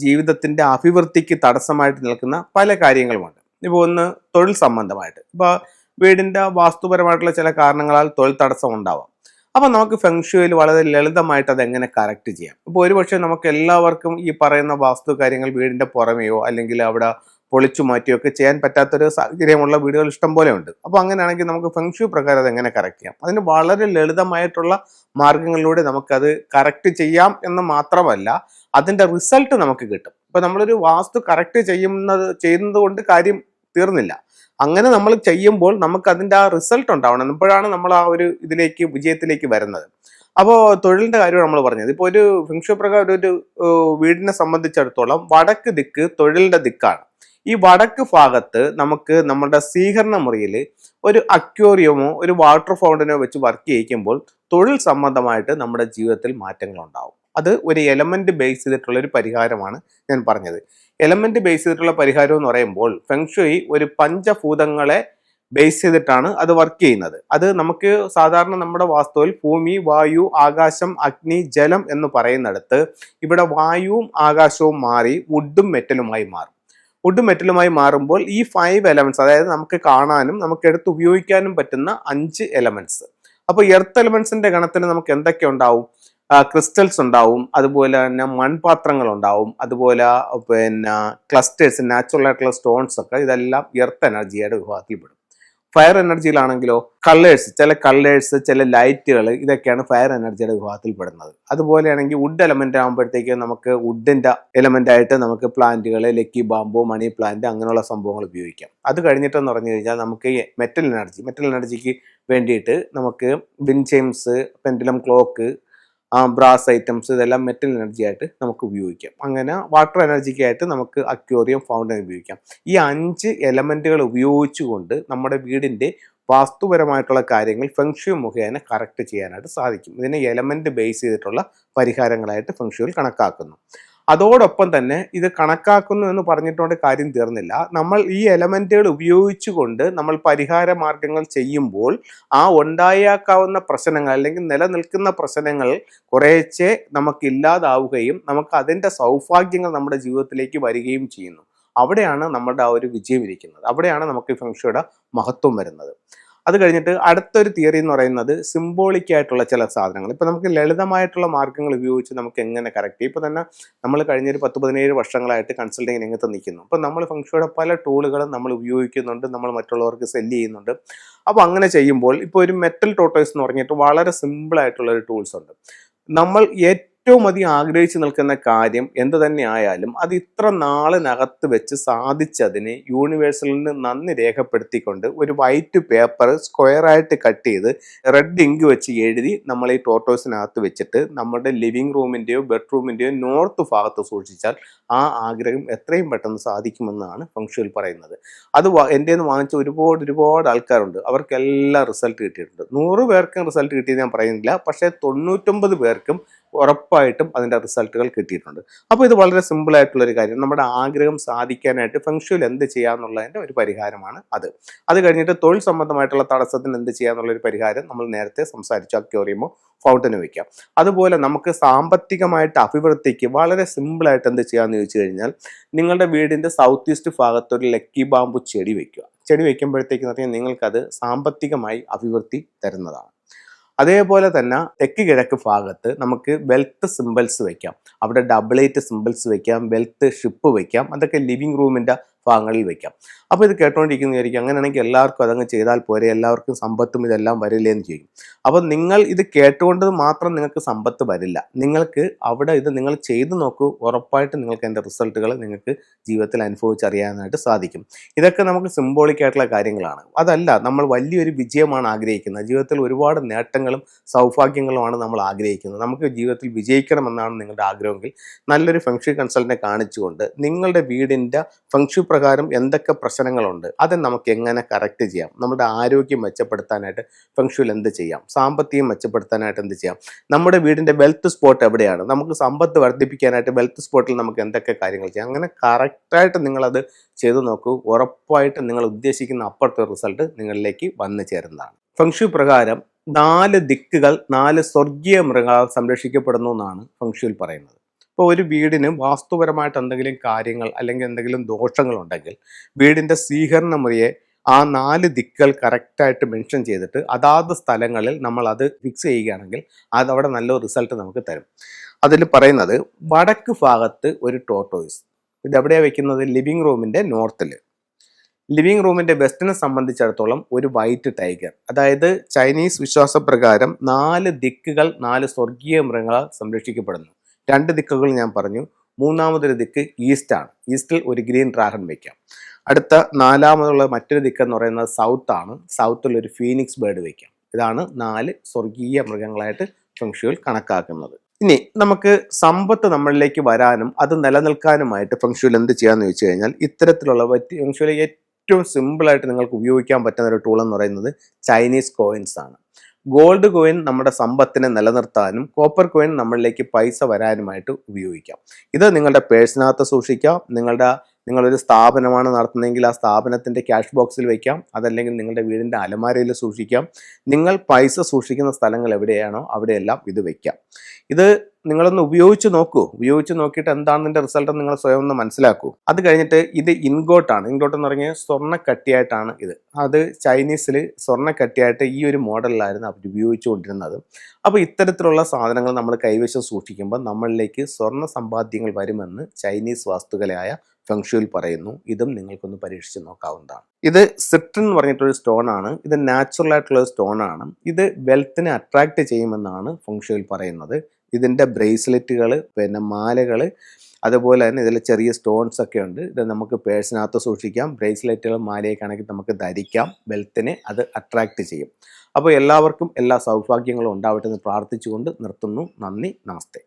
ജീവിതത്തിൻ്റെ അഭിവൃദ്ധിക്ക് തടസ്സമായിട്ട് നിൽക്കുന്ന പല കാര്യങ്ങളുമുണ്ട്. ഇപ്പോൾ ഒന്ന് തൊഴിൽ സംബന്ധമായിട്ട്. ഇപ്പോൾ വീടിൻ്റെ വാസ്തുപരമായിട്ടുള്ള ചില കാരണങ്ങളാൽ തൊഴിൽ തടസ്സം ഉണ്ടാവാം. അപ്പോൾ നമുക്ക് ഫെങ്ഷുയിൽ വളരെ ലളിതമായിട്ട് അതെങ്ങനെ കറക്റ്റ് ചെയ്യാം. ഇപ്പോൾ ഒരുപക്ഷെ നമുക്ക് എല്ലാവർക്കും ഈ പറയുന്ന വാസ്തു കാര്യങ്ങൾ വീടിൻ്റെ പുറമെയോ അല്ലെങ്കിൽ അവിടെ പൊളിച്ചു മാറ്റിയോ ഒക്കെ ചെയ്യാൻ പറ്റാത്തൊരു സാഹചര്യമുള്ള വീടുകൾ ഇഷ്ടം പോലെ ഉണ്ട്. അപ്പോൾ അങ്ങനെയാണെങ്കിൽ നമുക്ക് ഫെങ്ഷു പ്രകാരം അതെങ്ങനെ കറക്റ്റ് ചെയ്യാം? അതിന് വളരെ ലളിതമായിട്ടുള്ള മാർഗങ്ങളിലൂടെ നമുക്കത് കറക്റ്റ് ചെയ്യാം എന്ന് മാത്രമല്ല, അതിൻ്റെ റിസൾട്ട് നമുക്ക് കിട്ടും. ഇപ്പോൾ നമ്മളൊരു വാസ്തു കറക്റ്റ് ചെയ്യുന്നത് കൊണ്ട് കാര്യം തീർന്നില്ല. അങ്ങനെ നമ്മൾ ചെയ്യുമ്പോൾ നമുക്ക് അതിൻ്റെ ആ റിസൾട്ട് ഉണ്ടാവണം. ഇപ്പോഴാണ് നമ്മൾ ആ ഒരു വിജയത്തിലേക്ക് വരുന്നത്. അപ്പോൾ തൊഴിലിൻ്റെ കാര്യമാണ് നമ്മൾ പറഞ്ഞത്. ഇപ്പോൾ ഒരു ഫെങ്ഷു പ്രകാരം ഒരു വീടിനെ സംബന്ധിച്ചിടത്തോളം വടക്ക് ദിക്ക് തൊഴിലിൻ്റെ ദിക്കാണ്. ഈ വടക്ക് ഭാഗത്ത് നമുക്ക് നമ്മുടെ സ്വീകരണ മുറിയിൽ ഒരു അക്വേറിയമോ ഒരു വാട്ടർ ഫൗണ്ടനോ വെച്ച് വർക്ക് ചെയ്യിക്കുമ്പോൾ തൊഴിൽ സംബന്ധമായിട്ട് നമ്മുടെ ജീവിതത്തിൽ മാറ്റങ്ങൾ ഉണ്ടാവും. അത് ഒരു എലമെന്റ് ബേസ് ചെയ്തിട്ടുള്ള ഒരു പരിഹാരമാണ് ഞാൻ പറഞ്ഞത്. എലമെന്റ് ബേസ് ചെയ്തിട്ടുള്ള പരിഹാരം എന്ന് പറയുമ്പോൾ ഫെങ്ഷുയി ഒരു പഞ്ചഭൂതങ്ങളെ ബേസ് ചെയ്തിട്ടാണ് അത് വർക്ക് ചെയ്യുന്നത്. അത് നമുക്ക് സാധാരണ നമ്മുടെ വാസ്തുവിൽ ഭൂമി, വായു, ആകാശം, അഗ്നി, ജലം എന്ന് പറയുന്നിടത്ത് ഇവിടെ വായുവും ആകാശവും മാറി വുഡും മെറ്റലുമായി മാറും. വുഡും മെറ്റലുമായി മാറുമ്പോൾ ഈ 5 എലമെന്റ്സ്, അതായത് നമുക്ക് കാണാനും നമുക്ക് എടുത്ത് ഉപയോഗിക്കാനും പറ്റുന്ന 5 എലമെന്റ്സ്. അപ്പോൾ എർത്ത് എലമെന്റ്സിന്റെ ഗണത്തിൽ നമുക്ക് എന്തൊക്കെ ഉണ്ടാവും? ക്രിസ്റ്റൽസ് ഉണ്ടാവും, അതുപോലെ തന്നെ മൺപാത്രങ്ങൾ ഉണ്ടാവും, അതുപോലെ പിന്നെ ക്ലസ്റ്റേഴ്സ്, നാച്ചുറൽ ആയിട്ടുള്ള സ്റ്റോൺസ് ഒക്കെ, ഇതെല്ലാം എർത്ത് എനർജിയുടെ വിഭാഗത്തിൽപ്പെടും. ഫയർ എനർജിയിലാണെങ്കിലോ ചില കളേഴ്സ്, ചില ലൈറ്റുകൾ, ഇതൊക്കെയാണ് ഫയർ എനർജിയുടെ വിഭാഗത്തിൽ പെടുന്നത്. അതുപോലെയാണെങ്കിൽ വുഡ് എലമെന്റ് ആകുമ്പോഴത്തേക്ക് നമുക്ക് വുഡിന്റെ എലമെന്റ് ആയിട്ട് നമുക്ക് പ്ലാന്റുകൾ, ലക്കി ബാമ്പോ, മണി പ്ലാന്റ്, അങ്ങനെയുള്ള സംഭവങ്ങൾ ഉപയോഗിക്കാം. അത് കഴിഞ്ഞിട്ടെന്ന് പറഞ്ഞു കഴിഞ്ഞാൽ നമുക്ക് മെറ്റൽ എനർജിക്ക് വേണ്ടിയിട്ട് നമുക്ക് വിൻചെയിംസ്, പെൻഡുലം ക്ലോക്ക്, ബ്രാസ് ഐറ്റംസ്, ഇതെല്ലാം മെറ്റൽ എനർജി ആയിട്ട് നമുക്ക് ഉപയോഗിക്കാം. അങ്ങനെ വാട്ടർ എനർജിക്കായിട്ട് നമുക്ക് അക്വേറിയം, ഫൗണ്ടൻ ഉപയോഗിക്കാം. ഈ 5 എലമെന്റുകൾ ഉപയോഗിച്ചുകൊണ്ട് നമ്മുടെ വീടിൻ്റെ വാസ്തുപരമായിട്ടുള്ള കാര്യങ്ങൾ ഫെങ്ഷു മുഖേന കറക്റ്റ് ചെയ്യാനായിട്ട് സാധിക്കും. ഇതിനെ എലമെന്റ് ബേസ് ചെയ്തിട്ടുള്ള പരിഹാരങ്ങളായിട്ട് ഫെങ്ഷുവിൽ കണക്കാക്കുന്നു. അതോടൊപ്പം തന്നെ ഇത് കണക്കാക്കുന്നു എന്ന് പറഞ്ഞിട്ടുകൊണ്ട് കാര്യം തീർന്നില്ല. നമ്മൾ ഈ എലമെന്റുകൾ ഉപയോഗിച്ചുകൊണ്ട് നമ്മൾ പരിഹാര മാർഗങ്ങൾ ചെയ്യുമ്പോൾ ആ ഉണ്ടായേക്കാവുന്ന പ്രശ്നങ്ങൾ അല്ലെങ്കിൽ നിലനിൽക്കുന്ന പ്രശ്നങ്ങൾ കുറേശ്ശെ നമുക്ക് ഇല്ലാതാവുകയും നമുക്ക് അതിൻ്റെ സൗഭാഗ്യങ്ങൾ നമ്മുടെ ജീവിതത്തിലേക്ക് വരികയും ചെയ്യുന്നു. അവിടെയാണ് നമ്മുടെ ആ ഒരു വിജയം ഇരിക്കുന്നത്. അവിടെയാണ് നമുക്ക് ഫെങ്ഷുയുടെ മഹത്വം വരുന്നത്. അത് കഴിഞ്ഞിട്ട് അടുത്തൊരു തിയറി എന്ന് പറയുന്നത് സിംബോളിക് ആയിട്ടുള്ള ചില സാധനങ്ങൾ. ഇപ്പം നമുക്ക് ലളിതമായിട്ടുള്ള മാർഗ്ഗങ്ങൾ ഉപയോഗിച്ച് നമുക്ക് എങ്ങനെ കറക്റ്റ്. ഇപ്പോൾ തന്നെ നമ്മൾ കഴിഞ്ഞൊരു 10-17 വർഷങ്ങളായിട്ട് കൺസൾട്ടിങ് രംഗത്ത് നിൽക്കുന്നു. അപ്പം നമ്മൾ ഫെങ്ഷുയുടെ പല ടൂളുകളും നമ്മൾ ഉപയോഗിക്കുന്നുണ്ട്, നമ്മൾ മറ്റുള്ളവർക്ക് സെല്ല് ചെയ്യുന്നുണ്ട്. അപ്പോൾ അങ്ങനെ ചെയ്യുമ്പോൾ ഇപ്പോൾ ഒരു മെറ്റൽ ടോട്ടോയ്സ് എന്ന് പറഞ്ഞിട്ട് വളരെ സിമ്പിളായിട്ടുള്ള ഒരു ടൂൾസ് ഉണ്ട്. നമ്മൾ ഏറ്റവും അധികം ആഗ്രഹിച്ചു നിൽക്കുന്ന കാര്യം എന്ത് തന്നെ ആയാലും അത് ഇത്ര നാളിനകത്ത് വെച്ച് സാധിച്ചതിന് യൂണിവേഴ്സലിന് നന്ദി രേഖപ്പെടുത്തിക്കൊണ്ട് ഒരു വൈറ്റ് പേപ്പർ സ്ക്വയറായിട്ട് കട്ട് ചെയ്ത് റെഡ് ഇങ്ക് വെച്ച് എഴുതി നമ്മൾ ഈ ടോട്ടോസിനകത്ത് വെച്ചിട്ട് നമ്മുടെ ലിവിങ് റൂമിൻ്റെയോ ബെഡ്റൂമിൻ്റെയോ നോർത്ത് ഭാഗത്ത് സൂക്ഷിച്ചാൽ ആ ആഗ്രഹം എത്രയും പെട്ടെന്ന് സാധിക്കുമെന്നാണ് ഫെങ്ഷുയിൽ പറയുന്നത്. അത് എൻ്റെ നിന്ന് വാങ്ങിച്ച ഒരുപാട് ആൾക്കാരുണ്ട്. അവർക്കെല്ലാം റിസൾട്ട് കിട്ടിയിട്ടുണ്ട്. 100 പേർക്കും റിസൾട്ട് കിട്ടിയത് ഞാൻ പറയുന്നില്ല, പക്ഷേ 99 പേർക്കും ഉറപ്പായിട്ടും അതിൻ്റെ റിസൾട്ടുകൾ കിട്ടിയിട്ടുണ്ട്. അപ്പോൾ ഇത് വളരെ സിമ്പിൾ ആയിട്ടുള്ളൊരു കാര്യം. നമ്മുടെ ആഗ്രഹം സാധിക്കാനായിട്ട് ഫെങ്ഷുയിൽ എന്ത് ചെയ്യാന്നുള്ളതിൻ്റെ ഒരു പരിഹാരമാണ് അത്. അത് കഴിഞ്ഞിട്ട് തൊഴിൽ സംബന്ധമായിട്ടുള്ള തടസ്സത്തിന് എന്ത് ചെയ്യാന്നുള്ളൊരു പരിഹാരം നമ്മൾ നേരത്തെ സംസാരിച്ചു. അക്വേറിയമോ ഫൗണ്ടന് വയ്ക്കാം. അതുപോലെ നമുക്ക് സാമ്പത്തികമായിട്ട് അഭിവൃദ്ധിക്ക് വളരെ സിമ്പിളായിട്ട് എന്ത് ചെയ്യാമെന്ന് ചോദിച്ചു കഴിഞ്ഞാൽ നിങ്ങളുടെ വീടിൻ്റെ സൗത്ത് ഈസ്റ്റ് ഭാഗത്ത് ഒരു ലക്കി ബാമ്പു ചെടി വയ്ക്കുക. ചെടി വയ്ക്കുമ്പോഴത്തേക്ക് നിങ്ങൾക്കത് സാമ്പത്തികമായി അഭിവൃദ്ധി തരുന്നതാണ്. അതേപോലെ തന്നെ തെക്ക് കിഴക്ക് ഭാഗത്ത് നമുക്ക് വെൽത്ത് സിമ്പിൾസ് വയ്ക്കാം. അവിടെ ഡബിൾ 8 സിമ്പിൾസ് വയ്ക്കാം, വെൽത്ത് ഷിപ്പ് വയ്ക്കാം. അതൊക്കെ ലിവിങ് റൂമിൻ്റെ ഭാഗങ്ങളിൽ വയ്ക്കാം. അപ്പോൾ ഇത് കേട്ടോണ്ടിരിക്കുന്നതായിരിക്കും അങ്ങനെയാണെങ്കിൽ എല്ലാവർക്കും അതങ്ങ് ചെയ്താൽ പോരെ, എല്ലാവർക്കും സമ്പത്തും ഇതെല്ലാം വരില്ലേന്ന് ചെയ്യും. അപ്പോൾ നിങ്ങൾ ഇത് കേട്ടുകൊണ്ട് മാത്രം നിങ്ങൾക്ക് സമ്പത്ത് വരില്ല. നിങ്ങൾക്ക് അവിടെ ഇത് നിങ്ങൾ ചെയ്തു നോക്കൂ, ഉറപ്പായിട്ട് നിങ്ങൾക്ക് അതിൻ്റെ റിസൾട്ടുകൾ നിങ്ങൾക്ക് ജീവിതത്തിൽ അനുഭവിച്ചറിയാനായിട്ട് സാധിക്കും. ഇതൊക്കെ നമുക്ക് സിംബോളിക് ആയിട്ടുള്ള കാര്യങ്ങളാണ്. അതല്ല, നമ്മൾ വലിയൊരു വിജയമാണ് ആഗ്രഹിക്കുന്നത്. ജീവിതത്തിൽ ഒരുപാട് നേട്ടങ്ങളും സൗഭാഗ്യങ്ങളുമാണ് നമ്മൾ ആഗ്രഹിക്കുന്നത്. നമുക്ക് ജീവിതത്തിൽ വിജയിക്കണമെന്നാണ് നിങ്ങളുടെ ആഗ്രഹമെങ്കിൽ നല്ലൊരു ഫെങ്ഷു കൺസൾട്ടനെ കാണിച്ചുകൊണ്ട് നിങ്ങളുടെ വീടിൻ്റെ ഫെങ്ഷു പ്രകാരം എന്തൊക്കെ പ്രശ്നങ്ങളുണ്ട് അത് നമുക്ക് എങ്ങനെ കറക്റ്റ് ചെയ്യാം, നമ്മുടെ ആരോഗ്യം മെച്ചപ്പെടുത്താനായിട്ട് ഫെങ്ഷുയിൽ എന്ത് ചെയ്യാം, സാമ്പത്തികം മെച്ചപ്പെടുത്താനായിട്ട് എന്ത് ചെയ്യാം, നമ്മുടെ വീടിൻ്റെ വെൽത്ത് സ്പോട്ട് എവിടെയാണ്, നമുക്ക് സമ്പത്ത് വർദ്ധിപ്പിക്കാനായിട്ട് വെൽത്ത് സ്പോട്ടിൽ നമുക്ക് എന്തൊക്കെ കാര്യങ്ങൾ ചെയ്യാം, അങ്ങനെ കറക്റ്റായിട്ട് നിങ്ങളത് ചെയ്തു നോക്കൂ. ഉറപ്പായിട്ട് നിങ്ങൾ ഉദ്ദേശിക്കുന്ന അപ്പുറത്തെ റിസൾട്ട് നിങ്ങളിലേക്ക് വന്നു ചേരുന്നതാണ്. ഫെങ്ഷു പ്രകാരം 4 ദിക്കുകൾ 4 സ്വർഗീയ മൃഗങ്ങളാൽ സംരക്ഷിക്കപ്പെടുന്നു എന്നാണ് ഫെങ്ഷുയിൽ പറയുന്നത്. ഇപ്പോൾ ഒരു വീടിന് വാസ്തുപരമായിട്ട് എന്തെങ്കിലും കാര്യങ്ങൾ അല്ലെങ്കിൽ എന്തെങ്കിലും ദോഷങ്ങളുണ്ടെങ്കിൽ വീടിൻ്റെ സ്വീകരണ മുറിയെ ആ 4 ദിക്കുകൾ കറക്റ്റായിട്ട് മെൻഷൻ ചെയ്തിട്ട് അതാത് സ്ഥലങ്ങളിൽ നമ്മൾ അത് ഫിക്സ് ചെയ്യുകയാണെങ്കിൽ അതവിടെ നല്ല റിസൾട്ട് നമുക്ക് തരും. അതിൽ പറയുന്നത് വടക്ക് ഭാഗത്ത് ഒരു ടോർട്ടോയ്സ്, ഇതെവിടെയാണ് വെക്കുന്നത്? ലിവിങ് റൂമിൻ്റെ നോർത്തിൽ. ലിവിങ് റൂമിൻ്റെ വെസ്റ്റിനെ സംബന്ധിച്ചിടത്തോളം ഒരു വൈറ്റ് ടൈഗർ, അതായത് ചൈനീസ് വിശ്വാസപ്രകാരം 4 ദിക്കുകൾ 4 സ്വർഗീയ മൃഗങ്ങളാൽ സംരക്ഷിക്കപ്പെടുന്നു. 2 ദിക്കുകൾ ഞാൻ പറഞ്ഞു, മൂന്നാമതൊരു ദിക്ക് ഈസ്റ്റാണ്. ഈസ്റ്റിൽ ഒരു ഗ്രീൻ ഡ്രാഗൺ വയ്ക്കാം. അടുത്ത 4ാമതുള്ള മറ്റൊരു ദിക്ക് എന്ന് പറയുന്നത് സൗത്ത് ആണ്. സൗത്തിൽ ഒരു ഫീനിക്സ് ബേർഡ് വയ്ക്കാം. ഇതാണ് 4 സ്വർഗീയ മൃഗങ്ങളായിട്ട് ഫെങ്ഷുയിൽ കണക്കാക്കുന്നത്. ഇനി നമുക്ക് സമ്പത്ത് നമ്മളിലേക്ക് വരാനും അത് നിലനിൽക്കാനുമായിട്ട് ഫെങ്ഷുയിൽ എന്ത് ചെയ്യാന്ന് ചോദിച്ചു കഴിഞ്ഞാൽ, ഇത്തരത്തിലുള്ള ഫെങ്ഷുയിലെ ഏറ്റവും സിമ്പിളായിട്ട് നിങ്ങൾക്ക് ഉപയോഗിക്കാൻ പറ്റുന്ന ഒരു ടൂൾ എന്ന് പറയുന്നത് ചൈനീസ് കോയിൻസ് ആണ്. ഗോൾഡ് കോയിൻ നമ്മുടെ സമ്പത്തിനെ നിലനിർത്താനും കോപ്പർ കോയിൻ നമ്മളിലേക്ക് പൈസ വരാനുമായിട്ട് ഉപയോഗിക്കാം. ഇത് നിങ്ങളുടെ പേഴ്സിനകത്ത് സൂക്ഷിക്കാം. നിങ്ങളൊരു സ്ഥാപനമാണ് നടത്തുന്നതെങ്കിൽ ആ സ്ഥാപനത്തിൻ്റെ ക്യാഷ് ബോക്സിൽ വയ്ക്കാം. അതല്ലെങ്കിൽ നിങ്ങളുടെ വീടിൻ്റെ അലമാരയിൽ സൂക്ഷിക്കാം. നിങ്ങൾ പൈസ സൂക്ഷിക്കുന്ന സ്ഥലങ്ങൾ എവിടെയാണോ അവിടെയെല്ലാം ഇത് വയ്ക്കാം. ഇത് നിങ്ങളൊന്ന് ഉപയോഗിച്ച് നോക്കൂ. ഉപയോഗിച്ച് നോക്കിയിട്ട് എന്താണ് ഇതിൻ്റെ റിസൾട്ട് നിങ്ങൾ സ്വയം ഒന്ന് മനസ്സിലാക്കൂ. അത് കഴിഞ്ഞിട്ട് ഇത് ഇൻഗോട്ടാണ്. ഇൻഗോട്ട് എന്ന് പറഞ്ഞാൽ സ്വർണ്ണക്കട്ടിയായിട്ടാണ് ഇത്. അത് ചൈനീസിൽ സ്വർണ്ണക്കട്ടിയായിട്ട് ഈ ഒരു മോഡലിലായിരുന്നു അവർ ഉപയോഗിച്ചുകൊണ്ടിരുന്നത്. അപ്പോൾ ഇത്തരത്തിലുള്ള സാധനങ്ങൾ നമ്മൾ കൈവശം സൂക്ഷിക്കുമ്പോൾ നമ്മളിലേക്ക് സ്വർണ്ണ സമ്പാദ്യങ്ങൾ വരുമെന്ന് ചൈനീസ് വാസ്തുകലയായ ഫെങ്ഷുയിൽ പറയുന്നു. ഇതും നിങ്ങൾക്കൊന്ന് പരീക്ഷിച്ച് നോക്കാവുന്നതാണ്. ഇത് സിട്രിൻ എന്ന് പറഞ്ഞിട്ടൊരു സ്റ്റോൺ ആണ്. ഇത് നാച്ചുറൽ ആയിട്ടുള്ള സ്റ്റോൺ ആണ്. ഇത് വെൽത്തിനെ അട്രാക്റ്റ് ചെയ്യുമെന്നാണ് ഫെങ്ഷുയിൽ പറയുന്നത്. ഇതിൻ്റെ ബ്രേസ്ലെറ്റുകൾ, പിന്നെ മാലകൾ, അതുപോലെ തന്നെ ഇതിൽ ചെറിയ സ്റ്റോൺസ് ഒക്കെ ഉണ്ട്. ഇത് നമുക്ക് പേഴ്സിനകത്ത് സൂക്ഷിക്കാം. ബ്രേസ്ലെറ്റുകൾ, മാലയൊക്കെ ആണെങ്കിൽ നമുക്ക് ധരിക്കാം. വെൽത്തിനെ അത് അട്രാക്റ്റ് ചെയ്യും. അപ്പോൾ എല്ലാവർക്കും എല്ലാ സൗഭാഗ്യങ്ങളും ഉണ്ടാവട്ടെ എന്ന് പ്രാർത്ഥിച്ചുകൊണ്ട് നിർത്തുന്നു. നന്ദി, നമസ്തേ.